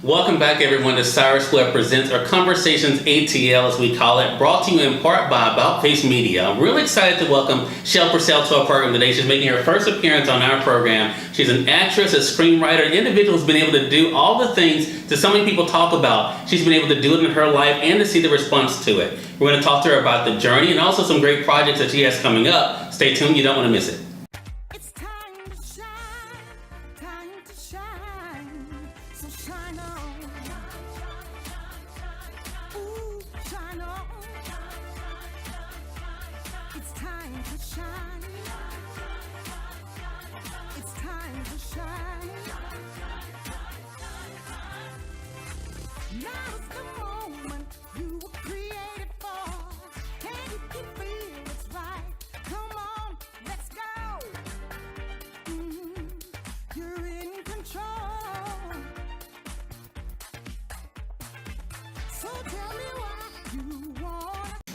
Welcome back, everyone, to Cyrus Webb Presents, or Conversations ATL, as we call it, brought to you in part by About Face Media. I'm really excited to welcome Schelle Purcell to our program today. She's making her first appearance on our program. She's an actress, a screenwriter, an individual who's been able to do all the things that so many people talk about. She's been able to do it in her life and to see the response to it. We're going to talk to her about the journey and also some great projects that she has coming up. Stay tuned, you don't want to miss it.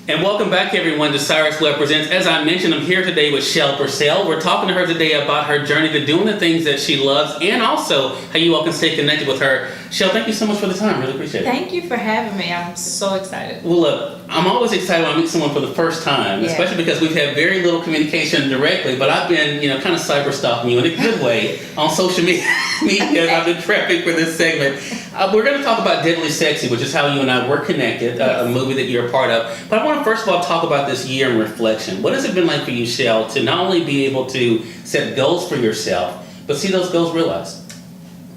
And welcome back, everyone, to Cyrus Webb Presents. As I mentioned, I'm here today with Schelle Purcell. We're talking to her today about her journey to doing the things that she loves and also how you all can stay connected with her. Schelle, thank you so much for the time. Really appreciate it. Thank you for having me. I'm so excited. Well, look, I'm always excited when I meet someone for the first time, especially because we've had very little communication directly, but I've been, kind of cyber stalking you in a good way on social media as I've been prepping for this segment. We're going to talk about Deadly Sexy, which is how you and I were connected, a movie that you're a part of. But I want to first of all talk about this year in reflection. What has it been like for you, Schelle, to not only be able to set goals for yourself, but see those goals realized?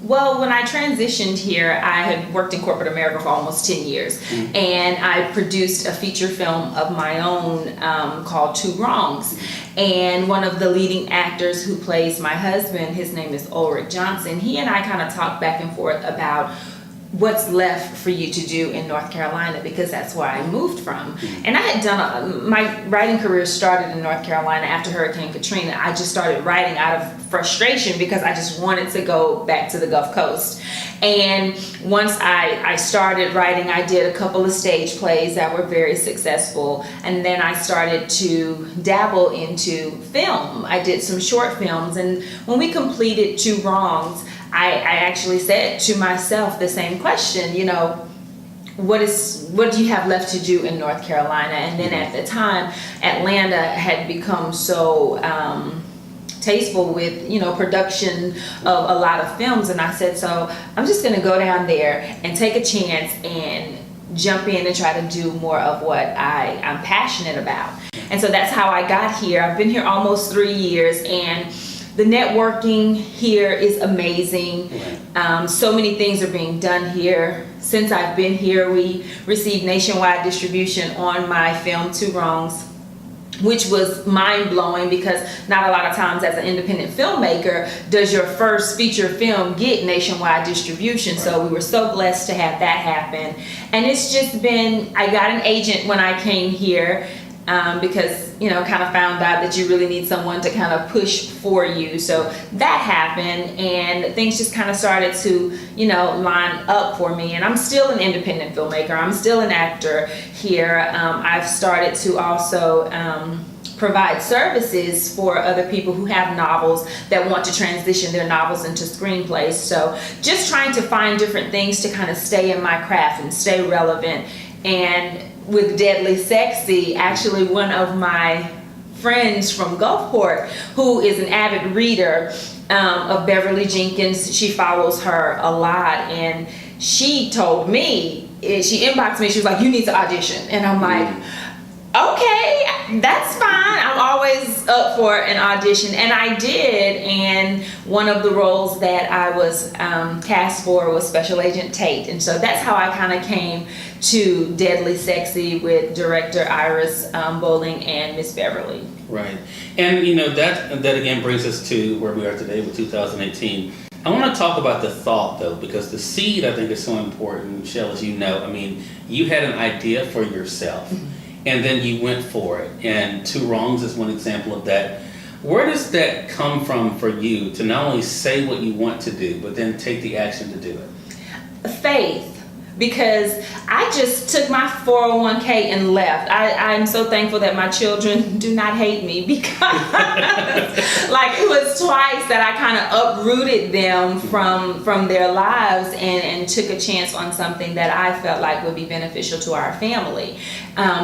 Well, when I transitioned here, I had worked in corporate America for almost 10 years. And I produced a feature film of my own called Two Wrongs. And one of the leading actors who plays my husband, his name is Ulrich Johnson, he and I kind of talked back and forth about what's left for you to do in North Carolina, because that's where I moved from. And I had done my writing career started in North Carolina after Hurricane Katrina. I just started writing out of frustration because I just wanted to go back to the Gulf Coast. And once I started writing, I did a couple of stage plays that were very successful. And then I started to dabble into film. I did some short films. And when we completed Two Wrongs, I actually said to myself the same question, what do you have left to do in North Carolina? And then at the time, Atlanta had become so tasteful with, of production a lot of films. And I said, so I'm just going to go down there and take a chance and jump in and try to do more of what I'm passionate about. And so that's how I got here. I've been here almost 3 years, and the networking here is amazing. So many things are being done here. Since I've been here, we received nationwide distribution on my film, Two Wrongs, which was mind-blowing because not a lot of times as an independent filmmaker does your first feature film get nationwide distribution. So we were so blessed to have that happen. And it's just been, I got an agent when I came here, because, kind of found out that you really need someone to kind of push for you. So that happened, and things just kind of started to, line up for me. And I'm still an independent filmmaker. I'm still an actor here. I've started to also provide services for other people who have novels that want to transition their novels into screenplays. So just trying to find different things to kind of stay in my craft and stay relevant. And with Deadly Sexy, actually one of my friends from Gulfport, who is an avid reader of Beverly Jenkins, she follows her a lot, and she told me, she inboxed me, she was like, you need to audition. And I'm like, okay, that's fine. I'm always up for an audition. And I did, and one of the roles that I was cast for was Special Agent Tate. And so that's how I kind of came to Deadly Sexy with director Iris Bowling and Miss Beverly. Right. And that again brings us to where we are today with 2018. I want to talk about the thought, though, because the seed, I think, is so important. Schelle, as you know, you had an idea for yourself, and then you went for it. And Two Wrongs is one example of that. Where does that come from for you to not only say what you want to do, but then take the action to do it? Faith. because I just took my 401k and left. I'm so thankful that my children do not hate me, because like it was twice that I kind of uprooted them from their lives and took a chance on something that I felt like would be beneficial to our family.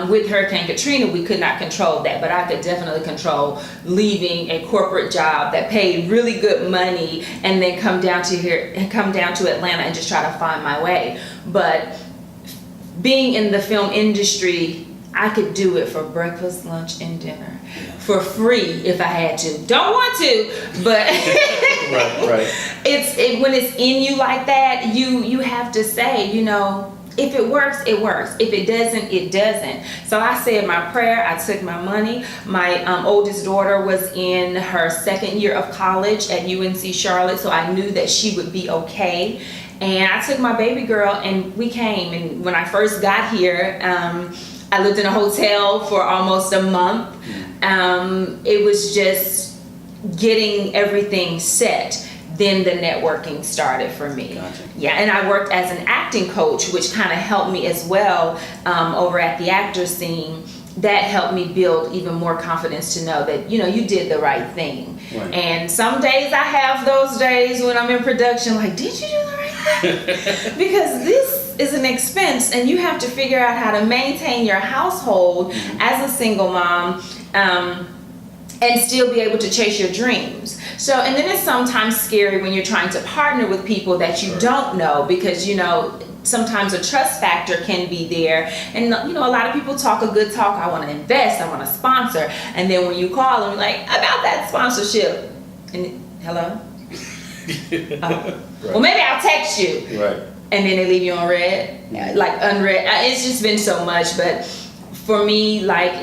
With Hurricane Katrina, we could not control that, but I could definitely control leaving a corporate job that paid really good money and then come down to Atlanta and just try to find my way. But being in the film industry, I could do it for breakfast, lunch, and dinner for free if I had to. Don't want to, but right. When it's in you like that, you have to say, if it works, it works. If it doesn't, it doesn't. So I said my prayer. I took my money. My oldest daughter was in her second year of college at UNC Charlotte, so I knew that she would be okay. And I took my baby girl and we came. And when I first got here, I lived in a hotel for almost a month. It was just getting everything set. Then the networking started for me. Gotcha. Yeah, and I worked as an acting coach, which kind of helped me as well over at the actor scene. That helped me build even more confidence to know that, you did the right thing. Right. And some days I have those days when I'm in production, like, did you do the right thing? Because this is an expense and you have to figure out how to maintain your household as a single mom. And still be able to chase your dreams. So, and then it's sometimes scary when you're trying to partner with people that you don't know, because, sometimes a trust factor can be there. And, a lot of people talk a good talk. I want to invest, I want to sponsor. And then when you call them, like, about that sponsorship. And, hello? Right. Well, maybe I'll text you. Right. And then they leave you on red, like unread. It's just been so much. But for me, like,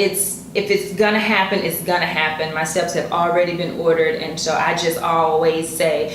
if it's gonna happen, it's gonna happen. My steps have already been ordered, and so I just always say,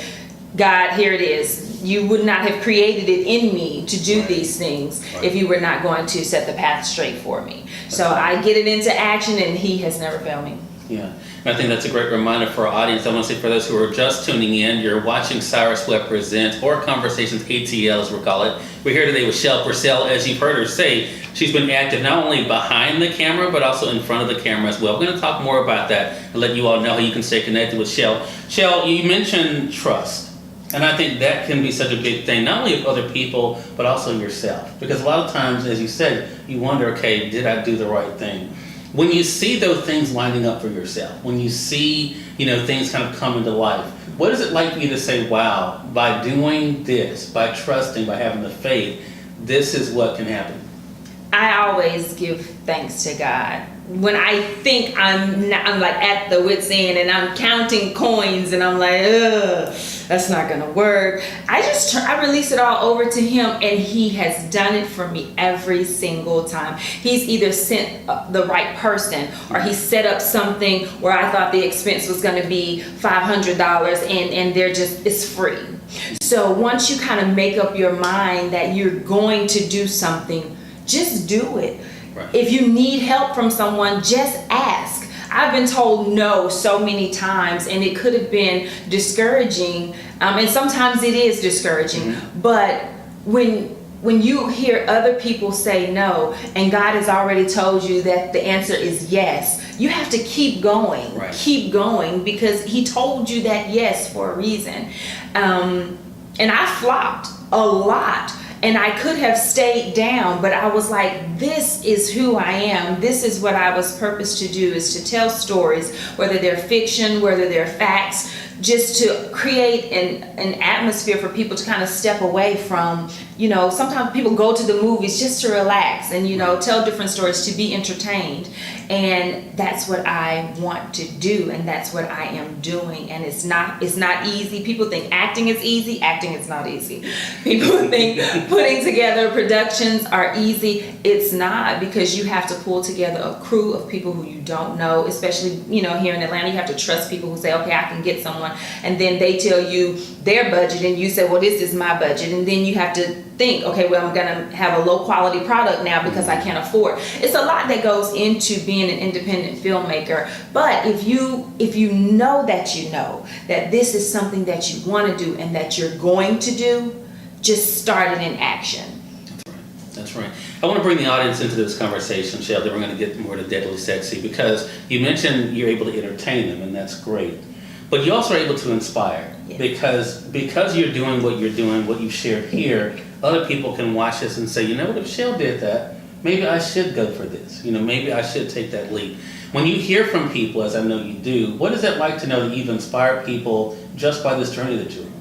God, here it is. You would not have created it in me to do these things if you were not going to set the path straight for me. So I get it into action, and He has never failed me. Yeah, and I think that's a great reminder for our audience. I want to say, for those who are just tuning in, you're watching Cyrus Webb Presents, or Conversations ATL as we call it. We're here today with Schelle Purcell. As you've heard her say, she's been active not only behind the camera, but also in front of the camera as well. We're going to talk more about that and let you all know how you can stay connected with Schelle. Schelle, you mentioned trust. And I think that can be such a big thing, not only of other people, but also yourself. Because a lot of times, as you said, you wonder, okay, did I do the right thing? When you see those things lining up for yourself, when you see, things kind of come into life, what is it like for you to say, wow, by doing this, by trusting, by having the faith, this is what can happen? I always give thanks to God. When I think I'm like at the wit's end and I'm counting coins and I'm like, ugh, that's not gonna work. I release it all over to Him, and He has done it for me every single time. He's either sent the right person, or He set up something where I thought the expense was gonna be $500 and it's free. So once you kind of make up your mind that you're going to do something, just do it. Right. If you need help from someone, just ask. I've been told no so many times, and it could have been discouraging, and sometimes it is discouraging. But when you hear other people say no, and God has already told you that the answer is yes, you have to keep going. Right. Keep going, because He told you that yes for a reason. And I flopped a lot. And I could have stayed down, but I was like, this is who I am. This is what I was purposed to do, is to tell stories, whether they're fiction, whether they're facts, just to create an atmosphere for people to kind of step away from. Sometimes people go to the movies just to relax and, tell different stories, to be entertained. And that's what I want to do, and that's what I am doing. And it's not easy. People think acting is easy. Acting is not easy. People think putting together productions are easy. It's not, because you have to pull together a crew of people who you don't know, especially, here in Atlanta. You have to trust people who say, okay, I can get someone. And then they tell you their budget, and you say, well, this is my budget. And then you have to think, okay, well, I'm gonna have a low quality product now because I can't afford. It's a lot that goes into being an independent filmmaker. But if you know that this is something that you want to do and that you're going to do, just start it in action. That's right. I want to bring the audience into this conversation, Schelle, then we're going to get more to Deadly Sexy, because you mentioned you're able to entertain them, and that's great. But you also are able to inspire, because you're doing, what you shared here, other people can watch this and say, you know what, if Schelle did that, maybe I should go for this. Maybe I should take that leap. When you hear from people, as I know you do, what is it like to know that you've inspired people just by this journey that you're on?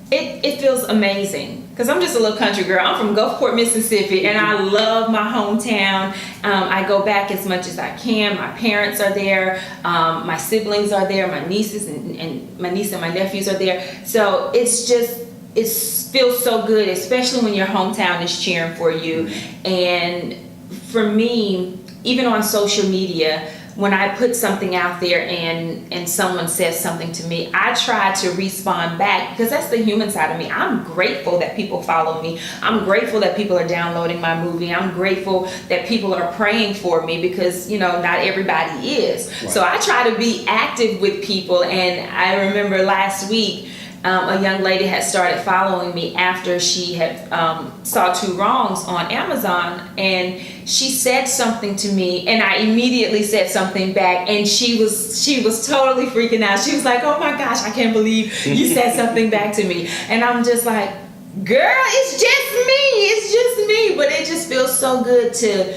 It feels amazing, because I'm just a little country girl. I'm from Gulfport, Mississippi, and I love my hometown. I go back as much as I can. My parents are there. My siblings are there. My nieces and my niece and my nephews are there. So it feels so good, especially when your hometown is cheering for you. And for me, even on social media, when I put something out there and someone says something to me, I try to respond back, because that's the human side of me. I'm grateful that people follow me. I'm grateful that people are downloading my movie. I'm grateful that people are praying for me, because not everybody is. Right. So I try to be active with people. And I remember last week, a young lady had started following me after she had saw Two Wrongs on Amazon, and she said something to me, and I immediately said something back, and she was totally freaking out. She was like, "Oh my gosh, I can't believe you said something back to me." And I'm just like, "Girl, it's just me." But it just feels so good to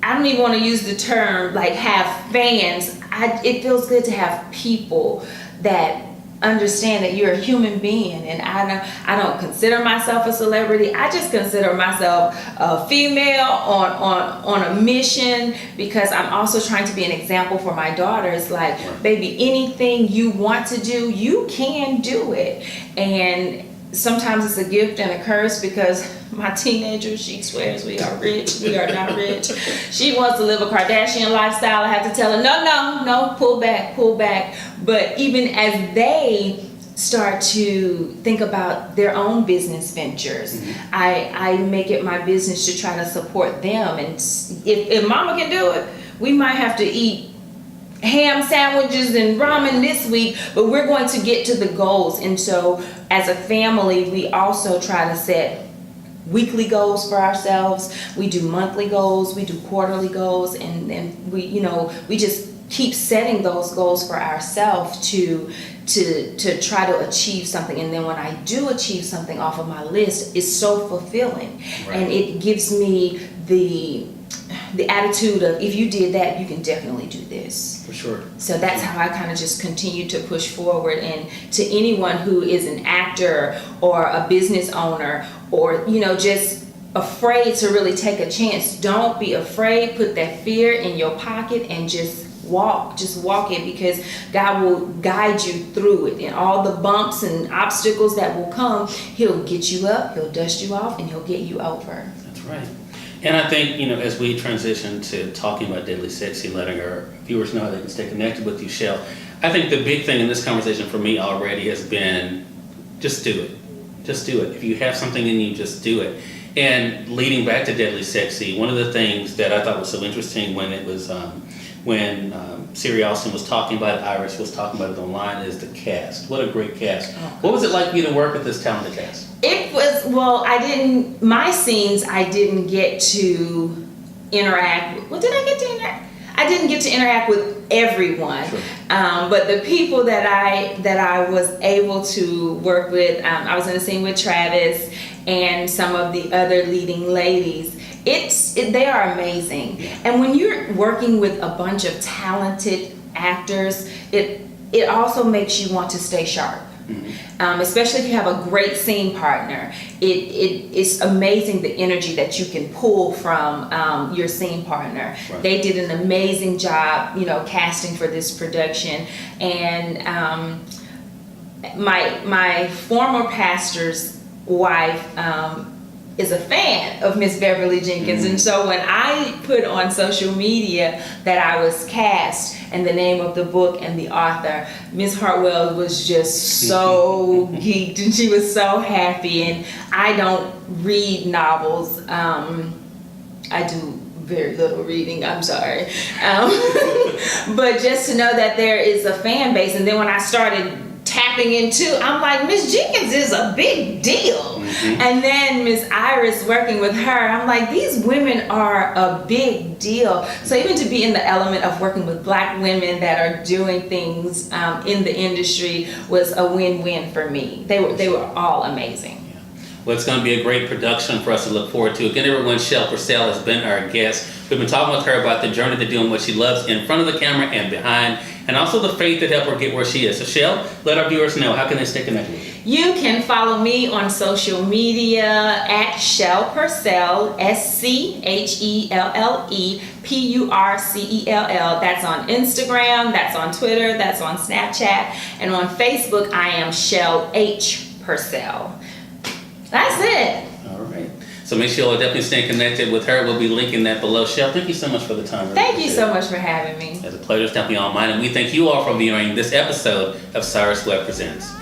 I don't even want to use the term like have fans. It feels good to have people that understand that you're a human being. And I don't consider myself a celebrity. I just consider myself a female on a mission, because I'm also trying to be an example for my daughters. Like, baby, anything you want to do, you can do it. And sometimes it's a gift and a curse, because my teenager, she swears we are rich. We are not rich. She wants to live a Kardashian lifestyle. I have to tell her, no, pull back. But even as they start to think about their own business ventures, I make it my business to try to support them. And if mama can do it, we might have to eat ham sandwiches and ramen this week, but we're going to get to the goals. And so as a family, we also try to set weekly goals for ourselves. We do monthly goals, we do quarterly goals, and then we just keep setting those goals for ourselves to try to achieve something. And then when I do achieve something off of my list, it's so fulfilling. Right. And it gives me the attitude of, if you did that, you can definitely do this. For sure. So that's how I kind of just continue to push forward. And to anyone who is an actor or a business owner, or just afraid to really take a chance, don't be afraid. Put that fear in your pocket and just walk it, because God will guide you through it. And all the bumps and obstacles that will come, He'll get you up, He'll dust you off, and He'll get you over. That's right. And I think, as we transition to talking about Deadly Sexy, letting our viewers know how they can stay connected with you, Schelle, I think the big thing in this conversation for me already has been, just do it. Just do it. If you have something in you, just do it. And leading back to Deadly Sexy, one of the things that I thought was so interesting when it was, when Siri Austin was talking about it, Iris was talking about it online, is the cast. What a great cast. What was it like for you to work with this talented cast? It was, my scenes, I didn't get to interact with. Well, did I get to interact? I didn't get to interact with everyone. Sure. But the people that I was able to work with, I was in a scene with Travis and some of the other leading ladies. They are amazing. Yeah. And when you're working with a bunch of talented actors, it also makes you want to stay sharp. Mm-hmm. Especially if you have a great scene partner. It's amazing the energy that you can pull from your scene partner. Right. They did an amazing job, casting for this production. And my former pastor's wife is a fan of Miss Beverly Jenkins. Mm-hmm. And so when I put on social media that I was cast and the name of the book and the author, Miss Hartwell was just so geeked, and she was so happy. And I don't read novels. I do very little reading, I'm sorry. But just to know that there is a fan base. And then when I started tapping into. I'm like, Miss Jenkins is a big deal. And then Miss Iris working with her, I'm like, these women are a big deal. So even to be in the element of working with Black women that are doing things in the industry was a win-win for me. They were all amazing. Well, it's going to be a great production for us to look forward to. Again, everyone, Schelle Purcell has been our guest. We've been talking with her about the journey to doing what she loves in front of the camera and behind, and also the faith that helped her get where she is. So, Schelle, let our viewers know, how can they stay connected with you? You can follow me on social media at Schelle Purcell, SCHELLE That's on Instagram, that's on Twitter, that's on Snapchat, and on Facebook, I am Schelle H. Purcell. That's it. All right. So make sure you'll definitely stay connected with her. We'll be linking that below. Schelle, thank you so much for the time. Thank you so much for having me. It's a pleasure. It's definitely all mine. And we thank you all for viewing this episode of Cyrus Webb Presents.